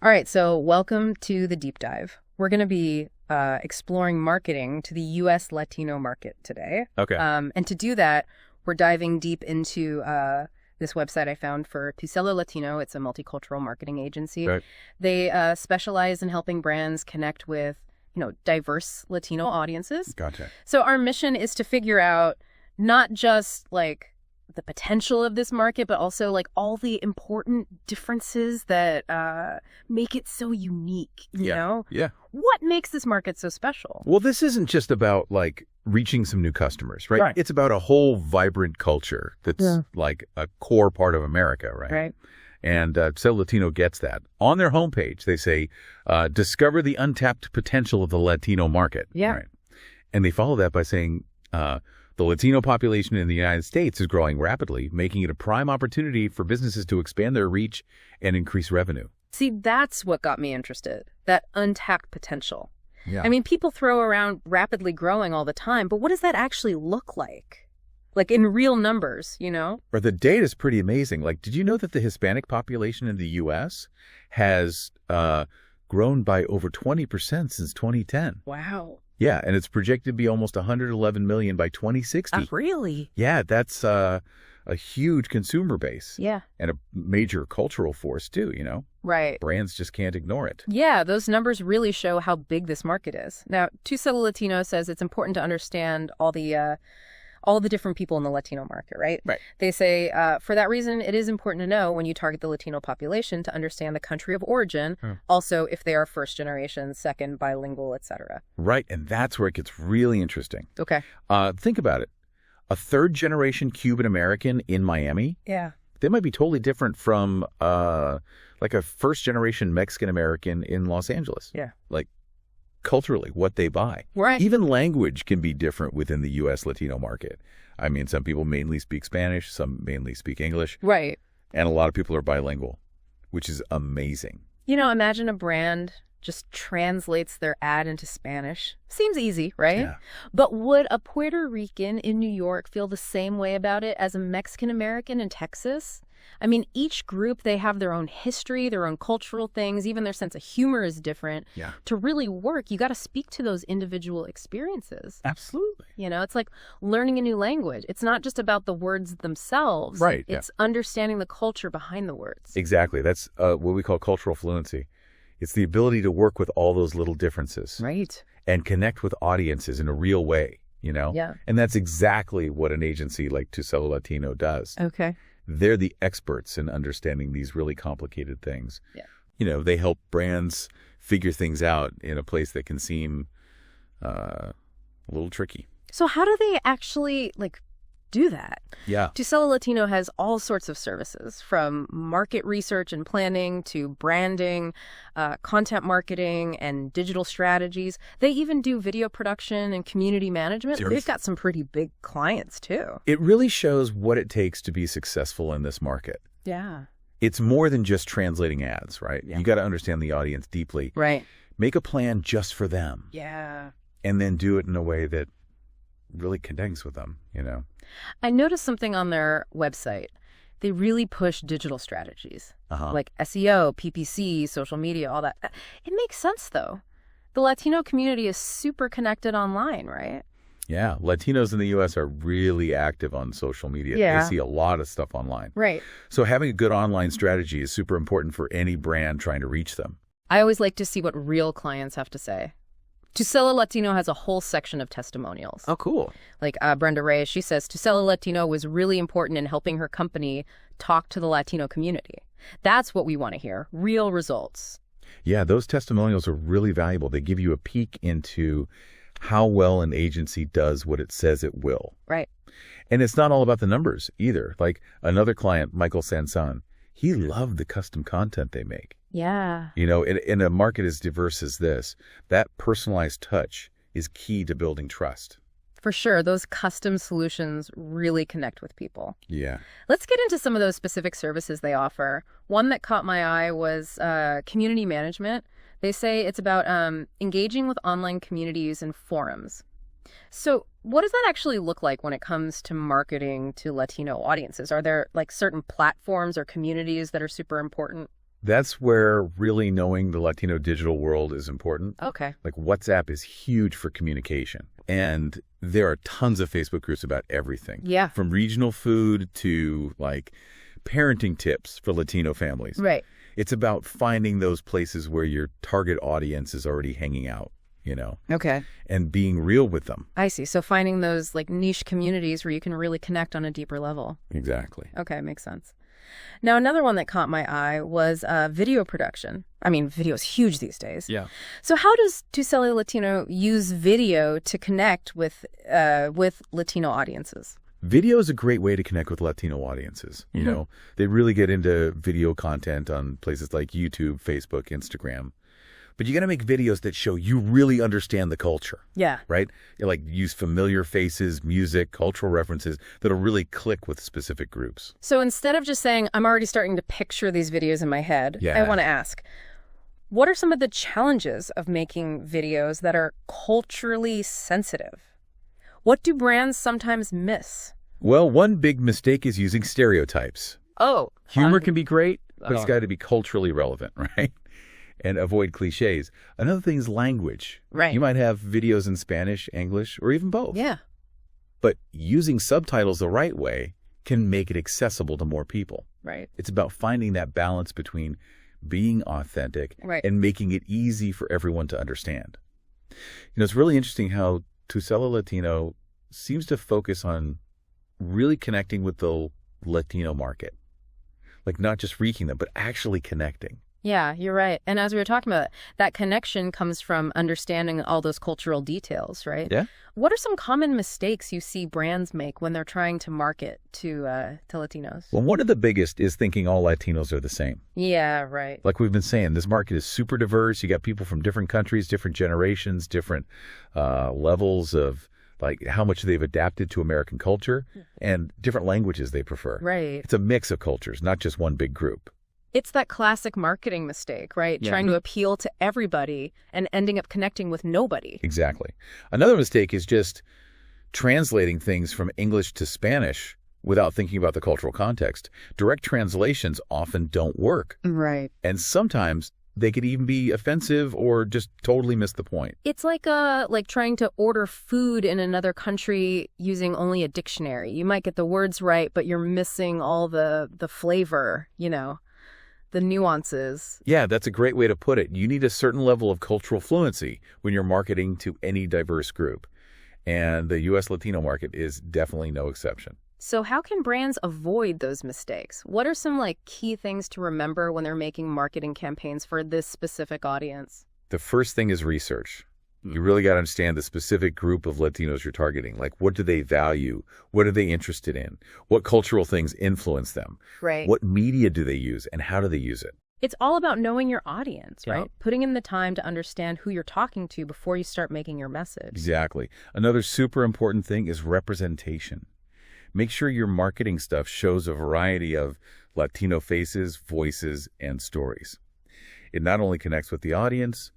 All right, so welcome to the deep dive. We're going to be exploring marketing to the U.S. Latino market today. Okay. And to do that, we're diving deep into this website I found for Tuselo Latino. It's a multicultural marketing agency. Right. They specialize in helping brands connect with, diverse Latino audiences. Gotcha. So our mission is to figure out not just like the potential of this market, but also like all the important differences that make it so unique, you know? Yeah. What makes this market so special? Well, this isn't just about like reaching some new customers, right? Right. It's about a whole vibrant culture that's like a core part of America, right? Right. And Tuselo Latino gets that. On their homepage, they say, discover the untapped potential of the Latino market. Yeah. Right? And they follow that by saying, the Latino population in the United States is growing rapidly, making it a prime opportunity for businesses to expand their reach and increase revenue. See, that's what got me interested, that untapped potential. Yeah. I mean, people throw around rapidly growing all the time, but what does that actually look like? Like in real numbers, Or the data is pretty amazing. Like, did you know that the Hispanic population in the U.S. has grown by over 20% since 2010? Wow. Yeah, and it's projected to be almost 111 million by 2060. Really? Yeah, that's a huge consumer base. Yeah. And a major cultural force, too, Right. Brands just can't ignore it. Yeah, those numbers really show how big this market is. Now, Tuselo Latino says it's important to understand all the different people in the Latino market, right? Right. They say, for that reason, it is important to know when you target the Latino population to understand the country of origin, also if they are first generation, second, bilingual, etc. Right, and that's where it gets really interesting. Okay. Think about it. A third-generation Cuban-American in Miami, Yeah. they might be totally different from like a first-generation Mexican-American in Los Angeles. Yeah. Like, culturally, what they buy. Right. Even language can be different within the U.S. Latino market. I mean, some people mainly speak Spanish, some mainly speak English. Right. And a lot of people are bilingual, which is amazing. Imagine a brand just translates their ad into Spanish. Seems easy, right? Yeah. But would a Puerto Rican in New York feel the same way about it as a Mexican American in Texas? I mean, each group, they have their own history, their own cultural things, even their sense of humor is different. Yeah. To really work, you got to speak to those individual experiences. Absolutely. It's like learning a new language. It's not just about the words themselves. Right. It's understanding the culture behind the words. Exactly. That's what we call cultural fluency. It's the ability to work with all those little differences. Right. And connect with audiences in a real way, Yeah. And that's exactly what an agency like Tuselo Latino does. Okay. They're the experts in understanding these really complicated things. Yeah. They help brands figure things out in a place that can seem a little tricky. So how do they actually do that? Yeah. Tuselo Latino has all sorts of services, from market research and planning to branding, content marketing, and digital strategies. They even do video production and community management. They've got some pretty big clients, too. It really shows what it takes to be successful in this market. Yeah. It's more than just translating ads, right? Yeah. You got to understand the audience deeply. Right. Make a plan just for them. Yeah. And then do it in a way that really connects with them, I noticed something on their website. They really push digital strategies, like SEO, PPC, social media, all that. It makes sense, though. The Latino community is super connected online, right? Yeah. Latinos in the U.S. are really active on social media. Yeah. They see a lot of stuff online. Right. So having a good online strategy is super important for any brand trying to reach them. I always like to see what real clients have to say. Tuselo Latino has a whole section of testimonials. Oh, cool. Like Brenda Reyes, she says Tuselo Latino was really important in helping her company talk to the Latino community. That's what we want to hear, real results. Yeah, those testimonials are really valuable. They give you a peek into how well an agency does what it says it will. Right. And it's not all about the numbers either. Like another client, Michael Sanson, he loved the custom content they make. Yeah. In a market as diverse as this, that personalized touch is key to building trust. For sure. Those custom solutions really connect with people. Yeah. Let's get into some of those specific services they offer. One that caught my eye was community management. They say it's about engaging with online communities and forums. So what does that actually look like when it comes to marketing to Latino audiences? Are there certain platforms or communities that are super important? That's where really knowing the Latino digital world is important. Okay. Like WhatsApp is huge for communication. And there are tons of Facebook groups about everything. Yeah. From regional food to like parenting tips for Latino families. Right. It's about finding those places where your target audience is already hanging out, Okay. and being real with them. I see. So finding those like niche communities where you can really connect on a deeper level. Exactly. Okay, makes sense. Now, another one that caught my eye was video production. I mean, video is huge these days. Yeah. So how does Tu Sale Latino use video to connect with Latino audiences? Video is a great way to connect with Latino audiences. They really get into video content on places like YouTube, Facebook, Instagram. But you got to make videos that show you really understand the culture. Yeah. Right? You like use familiar faces, music, cultural references that'll really click with specific groups. So instead of just saying, I'm already starting to picture these videos in my head, Yeah. I want to ask, what are some of the challenges of making videos that are culturally sensitive? What do brands sometimes miss? Well, one big mistake is using stereotypes. Oh. Humor can be great, but it's Oh. got to be culturally relevant, right? And avoid cliches. Another thing is language. Right. You might have videos in Spanish, English, or even both. Yeah. But using subtitles the right way can make it accessible to more people. Right. It's about finding that balance between being authentic Right. and making it easy for everyone to understand. It's really interesting how Tu Sale Latino seems to focus on really connecting with the Latino market. Like not just reaching them, but actually connecting. Yeah, you're right. And as we were talking about, that connection comes from understanding all those cultural details, right? Yeah. What are some common mistakes you see brands make when they're trying to market to Latinos? Well, one of the biggest is thinking all Latinos are the same. Yeah, right. Like we've been saying, this market is super diverse. You got people from different countries, different generations, different levels of like how much they've adapted to American culture and different languages they prefer. Right. It's a mix of cultures, not just one big group. It's that classic marketing mistake, right? Yeah. Trying to appeal to everybody and ending up connecting with nobody. Exactly. Another mistake is just translating things from English to Spanish without thinking about the cultural context. Direct translations often don't work. Right. And sometimes they could even be offensive or just totally miss the point. It's like trying to order food in another country using only a dictionary. You might get the words right, but you're missing all the flavor, the nuances. Yeah, that's a great way to put it. You need a certain level of cultural fluency when you're marketing to any diverse group. And the U.S. Latino market is definitely no exception. So how can brands avoid those mistakes? What are some key things to remember when they're making marketing campaigns for this specific audience? The first thing is research. You really got to understand the specific group of Latinos you're targeting. Like, what do they value? What are they interested in? What cultural things influence them? Right. What media do they use and how do they use it? It's all about knowing your audience, Yeah. right? Putting in the time to understand who you're talking to before you start making your message. Exactly. Another super important thing is representation. Make sure your marketing stuff shows a variety of Latino faces, voices, and stories. It not only connects with the audience,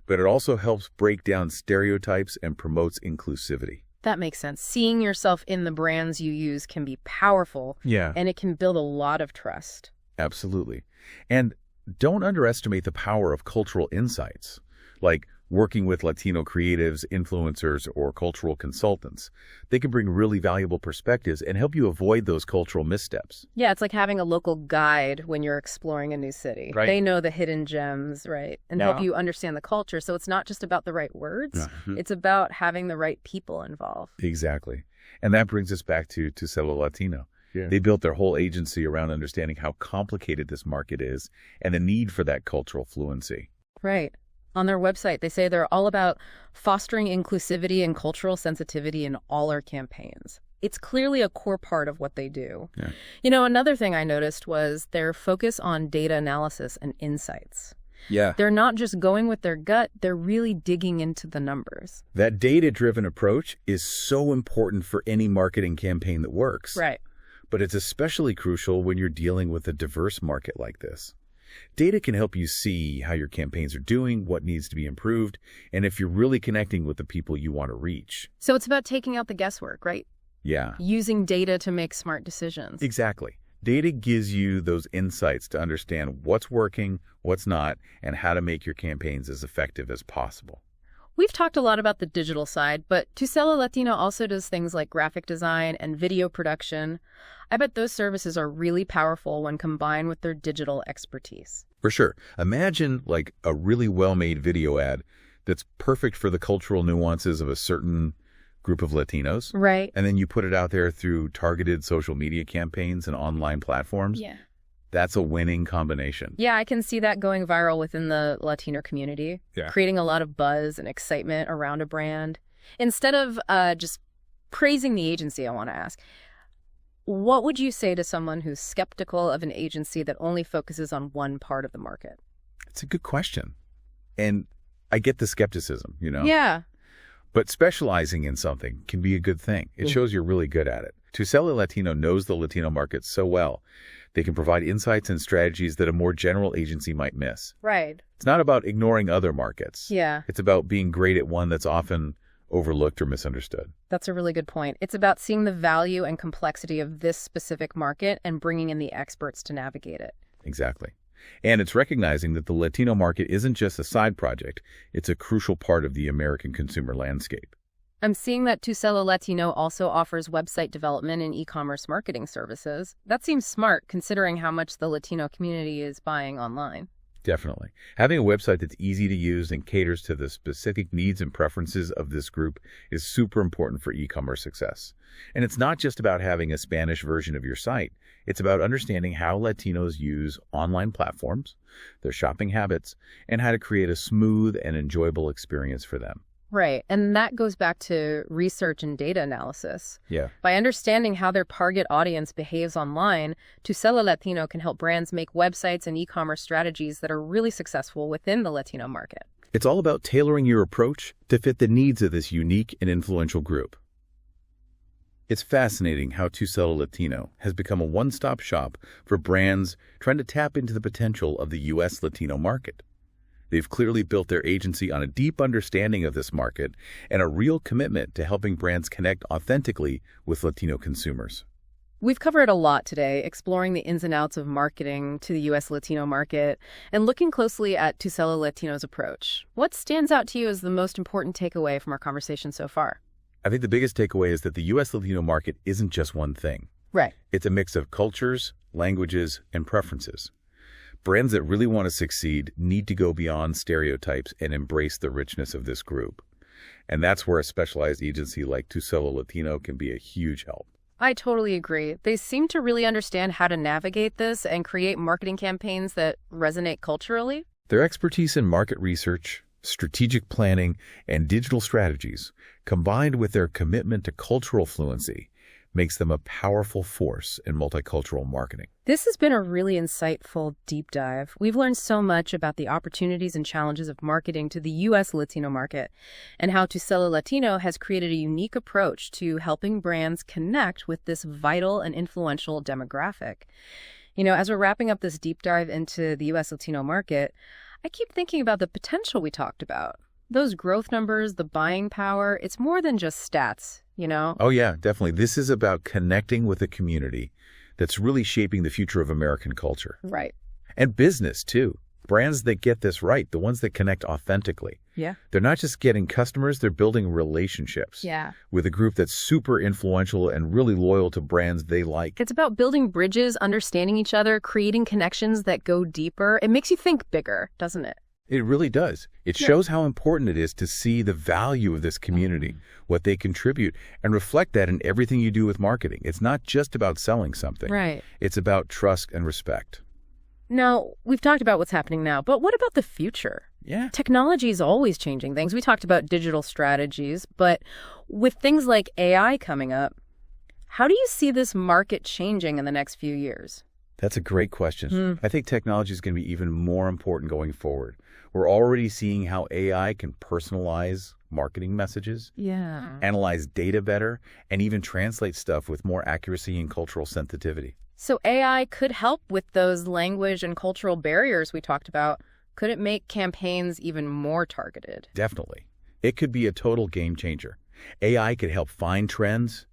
but it also helps break down stereotypes and promotes inclusivity. That makes sense. Seeing yourself in the brands you use can be powerful, Yeah. and it can build a lot of trust. Absolutely. And don't underestimate the power of cultural insights, like working with Latino creatives, influencers, or cultural consultants. They can bring really valuable perspectives and help you avoid those cultural missteps. Yeah, it's like having a local guide when you're exploring a new city. Right. They know the hidden gems, right? And Yeah. help you understand the culture. So it's not just about the right words. It's about having the right people involved. Exactly. And that brings us back to Tu Sale Latino. Yeah. They built their whole agency around understanding how complicated this market is and the need for that cultural fluency. Right. On their website, they say they're all about fostering inclusivity and cultural sensitivity in all our campaigns. It's clearly a core part of what they do. Yeah. Another thing I noticed was their focus on data analysis and insights. Yeah. They're not just going with their gut, they're really digging into the numbers. That data-driven approach is so important for any marketing campaign that works. Right. But it's especially crucial when you're dealing with a diverse market like this. Data can help you see how your campaigns are doing, what needs to be improved, and if you're really connecting with the people you want to reach. So it's about taking out the guesswork, right? Yeah, Using data to make smart decisions. exactly. Data gives you those insights to understand what's working, what's not, and how to make your campaigns as effective as possible. We've talked a lot about the digital side, but Tusela Latino also does things like graphic design and video production. I bet those services are really powerful when combined with their digital expertise. For sure. Imagine like a really well-made video ad that's perfect for the cultural nuances of a certain group of Latinos. Right. And then you put it out there through targeted social media campaigns and online platforms. Yeah. That's a winning combination. Yeah, I can see that going viral within the Latino community, creating a lot of buzz and excitement around a brand. Instead of just praising the agency, I want to ask, what would you say to someone who's skeptical of an agency that only focuses on one part of the market? It's a good question. And I get the skepticism, you know? Yeah. But specializing in something can be a good thing. It shows you're really good at it. Tusela Latino knows the Latino market so well, they can provide insights and strategies that a more general agency might miss. Right. It's not about ignoring other markets. Yeah. It's about being great at one that's often overlooked or misunderstood. That's a really good point. It's about seeing the value and complexity of this specific market and bringing in the experts to navigate it. Exactly. And it's recognizing that the Latino market isn't just a side project, it's a crucial part of the American consumer landscape. I'm seeing that Tusela Latino also offers website development and e-commerce marketing services. That seems smart considering how much the Latino community is buying online. Definitely. Having a website that's easy to use and caters to the specific needs and preferences of this group is super important for e-commerce success. And it's not just about having a Spanish version of your site. It's about understanding how Latinos use online platforms, their shopping habits, and how to create a smooth and enjoyable experience for them. Right. And that goes back to research and data analysis. Yeah. By understanding how their target audience behaves online, Tusela Latino can help brands make websites and e-commerce strategies that are really successful within the Latino market. It's all about tailoring your approach to fit the needs of this unique and influential group. It's fascinating how Tusela Latino has become a one-stop shop for brands trying to tap into the potential of the U.S. Latino market. They've clearly built their agency on a deep understanding of this market and a real commitment to helping brands connect authentically with Latino consumers. We've covered a lot today, exploring the ins and outs of marketing to the U.S. Latino market and looking closely at Tusela Latino's approach. What stands out to you as the most important takeaway from our conversation so far? I think the biggest takeaway is that the U.S. Latino market isn't just one thing. Right. It's a mix of cultures, languages, and preferences. Brands that really want to succeed need to go beyond stereotypes and embrace the richness of this group. And that's where a specialized agency like Tusela Latino can be a huge help. I totally agree. They seem to really understand how to navigate this and create marketing campaigns that resonate culturally. Their expertise in market research, strategic planning, and digital strategies, combined with their commitment to cultural fluency, makes them a powerful force in multicultural marketing. This has been a really insightful deep dive. We've learned so much about the opportunities and challenges of marketing to the U.S. Latino market and how Tusela Latino has created a unique approach to helping brands connect with this vital and influential demographic. You know, as we're wrapping up this deep dive into the U.S. Latino market, I keep thinking about the potential we talked about. Those growth numbers, the buying power, it's more than just stats, you know? Oh, yeah, definitely. This is about connecting with a community that's really shaping the future of American culture. Right. And business, too. Brands that get this right, the ones that connect authentically. Yeah. They're not just getting customers, they're building relationships with a group that's super influential and really loyal to brands they like. It's about building bridges, understanding each other, creating connections that go deeper. It makes you think bigger, doesn't it? It really does. It shows how important it is to see the value of this community, what they contribute, and reflect that in everything you do with marketing. It's not just about selling something. Right. It's about trust and respect. Now, we've talked about what's happening now, but what about the future? Yeah. Technology is always changing things. We talked about digital strategies, but with things like AI coming up, how do you see this market changing in the next few years? That's a great question. I think technology is going to be even more important going forward. We're already seeing how AI can personalize marketing messages, analyze data better, and even translate stuff with more accuracy and cultural sensitivity. So AI could help with those language and cultural barriers we talked about. Could it make campaigns even more targeted? Definitely. It could be a total game changer. AI could help find trends,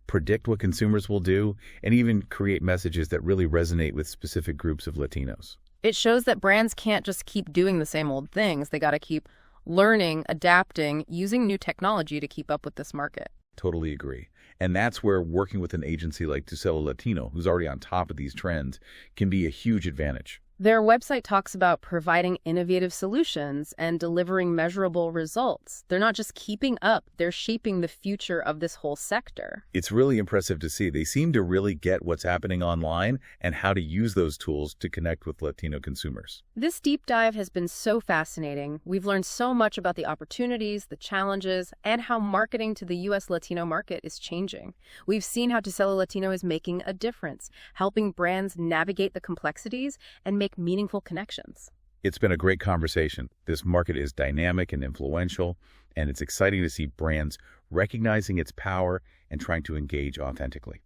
predict what consumers will do, and even create messages that really resonate with specific groups of Latinos. It shows that brands can't just keep doing the same old things. They got to keep learning, adapting, using new technology to keep up with this market. Totally agree. And that's where working with an agency like Tusela Latino, who's already on top of these trends, can be a huge advantage. Their website talks about providing innovative solutions and delivering measurable results. They're not just keeping up, they're shaping the future of this whole sector. It's really impressive to see. They seem to really get what's happening online and how to use those tools to connect with Latino consumers. This deep dive has been so fascinating. We've learned so much about the opportunities, the challenges, and how marketing to the U.S. Latino market is changing. We've seen how Tusela Latino is making a difference, helping brands navigate the complexities and make meaningful connections. It's been a great conversation. This market is dynamic and influential, and it's exciting to see brands recognizing its power and trying to engage authentically.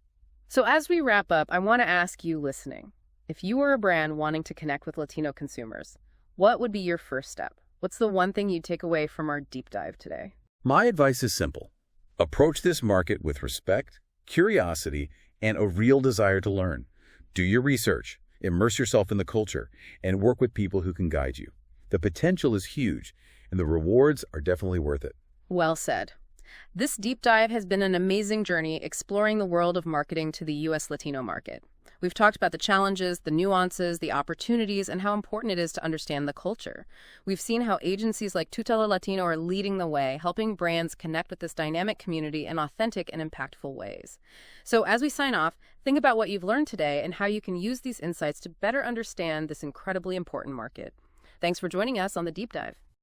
So as we wrap up, I want to ask you listening, if you were a brand wanting to connect with Latino consumers, what would be your first step? What's the one thing you'd take away from our deep dive today? My advice is simple. Approach this market with respect, curiosity, and a real desire to learn. Do your research. Immerse yourself in the culture, and work with people who can guide you. The potential is huge, and the rewards are definitely worth it. Well said. This deep dive has been an amazing journey exploring the world of marketing to the U.S. Latino market. We've talked about the challenges, the nuances, the opportunities, and how important it is to understand the culture. We've seen how agencies like Tusela Latino are leading the way, helping brands connect with this dynamic community in authentic and impactful ways. So as we sign off, think about what you've learned today and how you can use these insights to better understand this incredibly important market. Thanks for joining us on the Deep Dive.